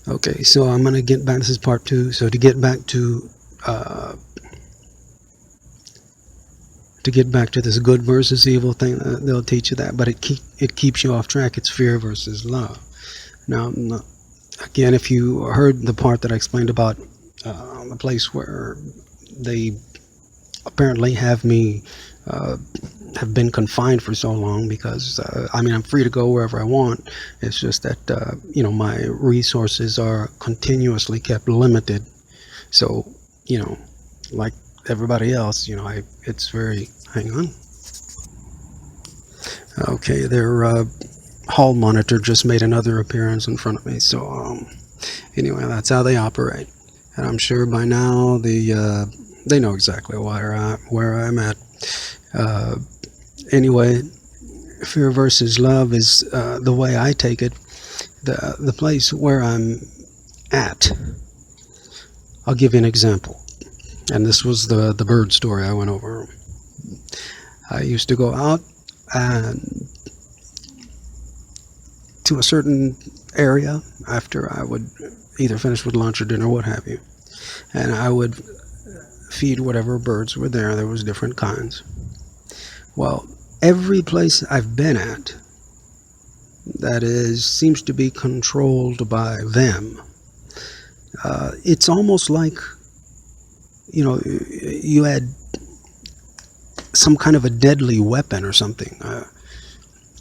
Okay, so I'm gonna get back. This is part 2. So to get back to this good versus evil thing, they'll teach you that, but it keeps you off track. It's fear versus love. Now, again, if you heard the part that I explained about the place where they apparently have me have been confined for so long, because I mean, I'm free to go wherever I want. It's just that my resources are continuously kept limited. So like everybody else, it's very. Hang on. Okay, their hall monitor just made another appearance in front of me. So anyway, that's how they operate, and I'm sure by now they know exactly where I'm at. Anyway, fear versus love is the way I take it. The place where I'm at. I'll give you an example, and this was the bird story I went over. I used to go out and to a certain area after I would either finish with lunch or dinner, what have you, and I would feed whatever birds were there. There was different kinds. Well, every place I've been at that seems to be controlled by them, it's almost like you had some kind of a deadly weapon or something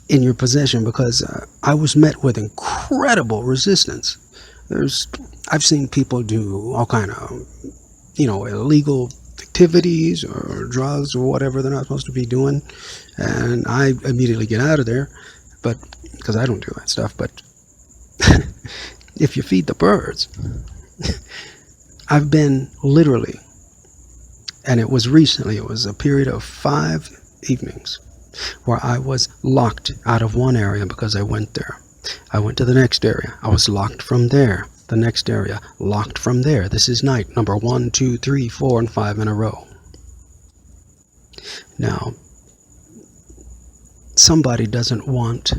in your possession, because I was met with incredible resistance. I've seen people do all kind of illegal activities or drugs or whatever they're not supposed to be doing, and I immediately get out of there, but because I don't do that stuff. But if you feed the birds, I've been literally, and it was recently, it was a period of 5 evenings where I was locked out of one area because I went there. I went to the next area. I was locked from there. The next area, locked from there. This is night number 1, 2, 3, 4, and 5 in a row. Now, somebody doesn't want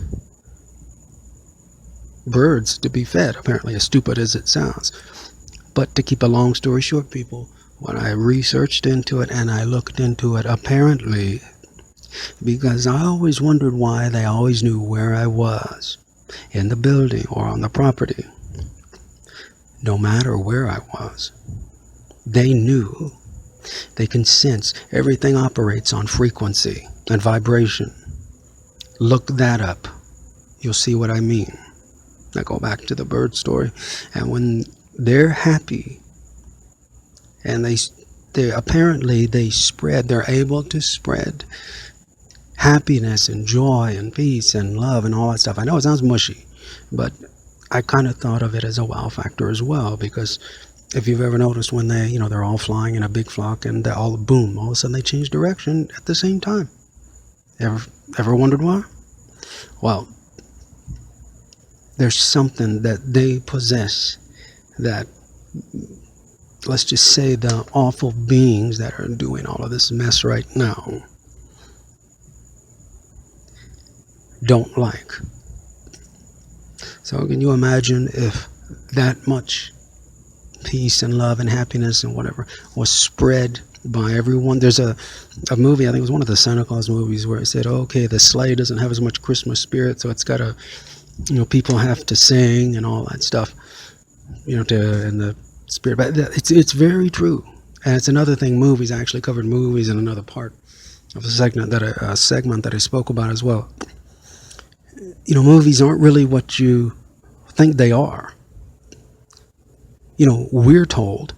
birds to be fed, apparently, as stupid as it sounds. But to keep a long story short, people, when I researched into it and I looked into it, apparently, because I always wondered why they always knew where I was, in the building or on the property, no matter where I was. They knew. They can sense. Everything operates on frequency and vibration. Look that up. You'll see what I mean. Now go back to the bird story. And when they're happy, and they apparently they're able to spread happiness and joy and peace and love and all that stuff. I know it sounds mushy, but I kind of thought of it as a wow factor as well, because if you've ever noticed when they're all flying in a big flock and all of a sudden they change direction at the same time. Ever wondered why? Well, there's something that they possess that, let's just say, the awful beings that are doing all of this mess right now don't like. So can you imagine if that much peace and love and happiness and whatever was spread by everyone? There's a movie, I think it was one of the Santa Claus movies, where it said, okay, the sleigh doesn't have as much Christmas spirit, so it's got to, people have to sing and all that stuff, in the spirit. But it's very true. And it's another thing, movies, I actually covered movies in another part of a segment that I spoke about as well. Movies aren't really what you think they are. We're told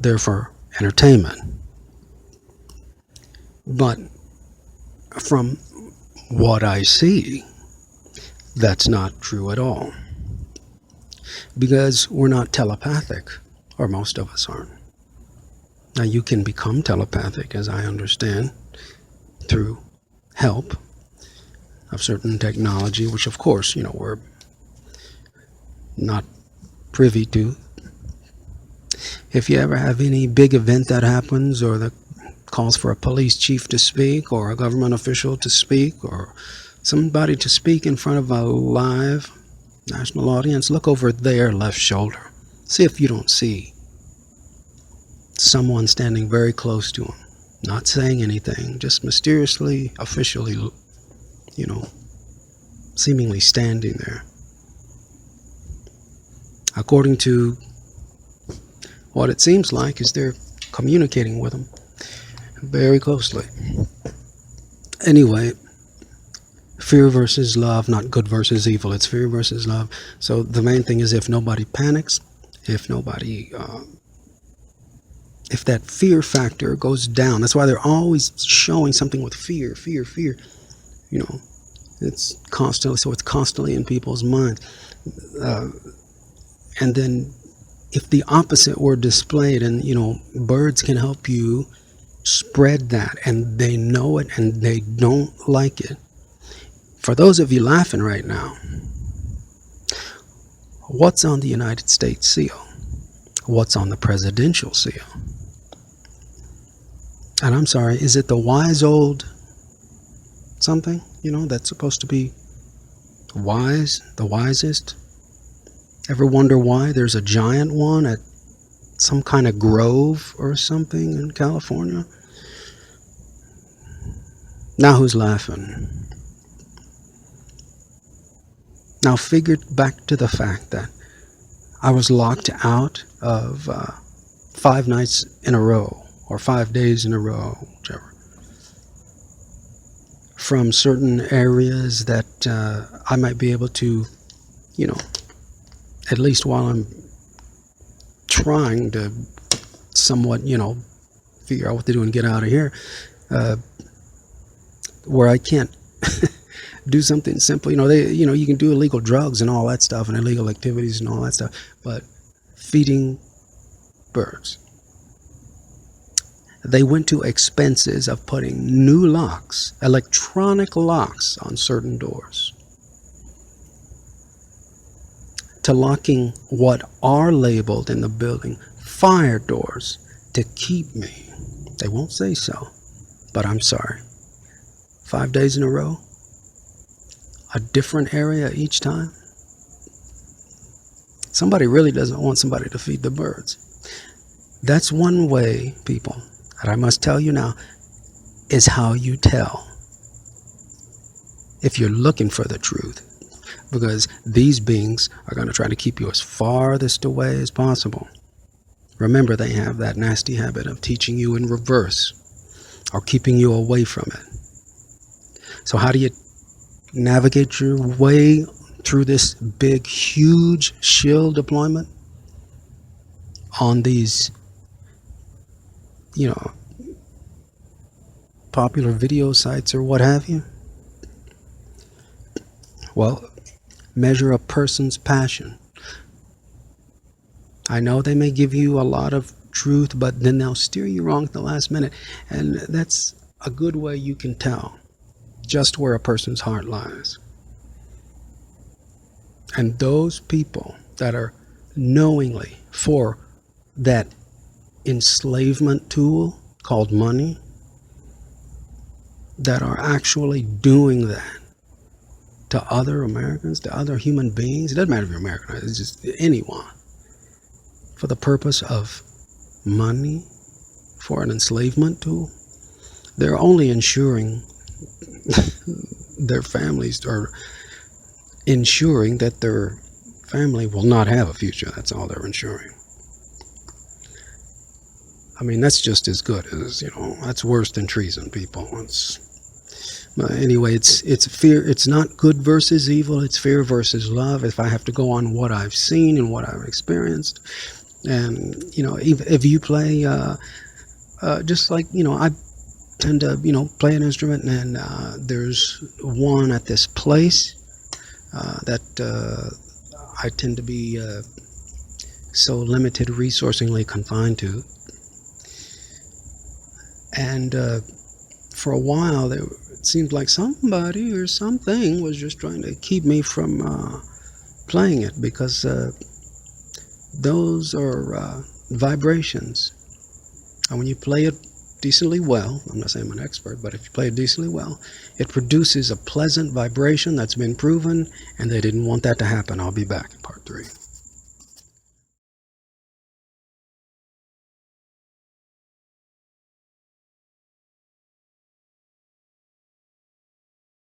they're for entertainment. But from what I see, that's not true at all. Because we're not telepathic, or most of us aren't. Now, you can become telepathic, as I understand, through help of certain technology, which of course, we're not privy to. If you ever have any big event that happens, or that calls for a police chief to speak, or a government official to speak, or somebody to speak in front of a live National audience, look over their left shoulder. See if you don't see someone standing very close to him, not saying anything, just mysteriously, officially, you know, seemingly standing there. According to what it seems like is they're communicating with him very closely. Anyway, fear versus love, not good versus evil. It's fear versus love. So the main thing is, if nobody panics, if nobody, if that fear factor goes down, that's why they're always showing something with fear, fear, fear. You know, it's constantly in people's minds. And then if the opposite were displayed, and birds can help you spread that, and they know it and they don't like it. For those of you laughing right now, what's on the United States seal? What's on the presidential seal? And I'm sorry, is it the wise old something, that's supposed to be wise, the wisest? Ever wonder why there's a giant one at some kind of grove or something in California? Now who's laughing? Now figure back to the fact that I was locked out of 5 nights in a row, or 5 days in a row, whichever, from certain areas that I might be able to, at least while I'm trying to somewhat, figure out what to do and get out of here, where I can't do something simple. You can do illegal drugs and all that stuff, and illegal activities and all that stuff, but feeding birds. They went to expenses of putting new locks, electronic locks, on certain doors, to locking what are labeled in the building fire doors to keep me. They won't say so, but I'm sorry. 5 days in a row, a different area each time. Somebody really doesn't want somebody to feed the birds. That's one way, people, that I must tell you now, is how you tell if you're looking for the truth. Because these beings are going to try to keep you as farthest away as possible. Remember, they have that nasty habit of teaching you in reverse, or keeping you away from it. So how do you navigate your way through this big, huge Shill deployment on these, popular video sites or what have you? Well, measure a person's passion. I know they may give you a lot of truth, but then they'll steer you wrong at the last minute. And that's a good way you can tell just where a person's heart lies. And those people that are knowingly for that enslavement tool called money, that are actually doing that to other Americans, to other human beings, it doesn't matter if you're American, it's just anyone, for the purpose of money, for an enslavement tool, they're only ensuring their families, or ensuring that their family will not have a future. That's all they're ensuring. I mean, that's just as good as, that's worse than treason, people. But anyway, it's fear. It's not good versus evil. It's fear versus love. If I have to go on what I've seen and what I've experienced, and if you play, just like I tend to play an instrument, and there's one at this place that I tend to be so limited, resourcingly confined to, and for a while there. It seemed like somebody or something was just trying to keep me from playing it, because those are vibrations, and when you play it decently well, I'm not saying I'm an expert, but if you play it decently well, it produces a pleasant vibration that's been proven, and they didn't want that to happen. I'll be back in part 3.